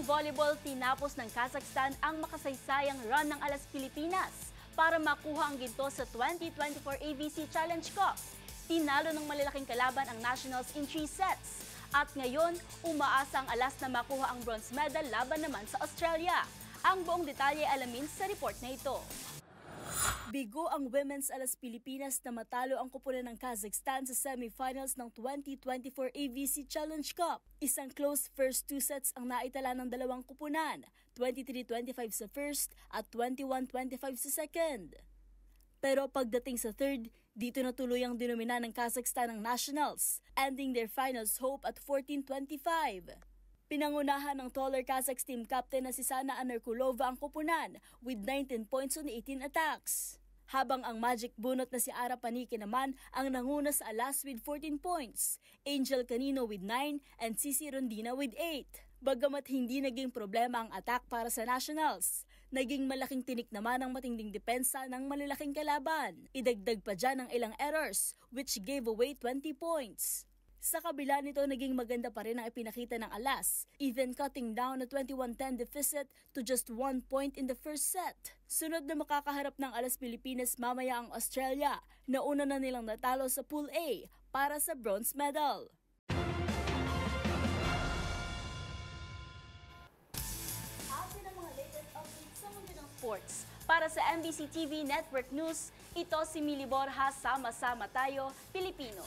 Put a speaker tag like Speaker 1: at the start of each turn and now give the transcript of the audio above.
Speaker 1: volleyball, tinapos ng Kazakhstan ang makasaysayang run ng Alas Pilipinas para makuha ang ginto sa 2024 ABC Challenge Cup. Tinalo ng malalaking kalaban ang Nationals in 3 sets. At ngayon, umaasa ang Alas na makuha ang bronze medal laban naman sa Australia. Ang buong detalye alamin sa report na ito. Bigo ang Women's Alas Pilipinas na matalo ang koponan ng Kazakhstan sa semifinals ng 2024 ABC Challenge Cup. Isang close first 2 sets ang naitala ng dalawang koponan, 23-25 sa first at 21-25 sa second. Pero pagdating sa third, dito na tuluyang dinomina ng Kazakhstan ang Nationals, ending their finals hope at 14-25. Pinangunahan ng taller Kazakhs team captain na si Sana Anerkulova ang koponan with 19 points on 18 attacks. Habang ang magic bunot na si Ara Paniki naman ang nanguna sa Alas with 14 points, Angel Canino with 9 and Cici Rondina with 8. Bagamat hindi naging problema ang attack para sa Nationals, naging malaking tinik naman ang matinding depensa ng malalaking kalaban. Idagdag pa dyan ang ilang errors which gave away 20 points. Sa kabila nito, naging maganda pa rin ang ipinakita ng Alas, even cutting down a 21-10 deficit to just 1 point in the first set. Sunod na makakaharap ng Alas Pilipinas mamaya ang Australia, na una na nilang natalo sa Pool A para sa bronze medal. Atin ang mga latest updates sa mundo ng sports. Para sa MBC TV Network News, ito si Mili Borja, sama-sama tayo, Pilipino.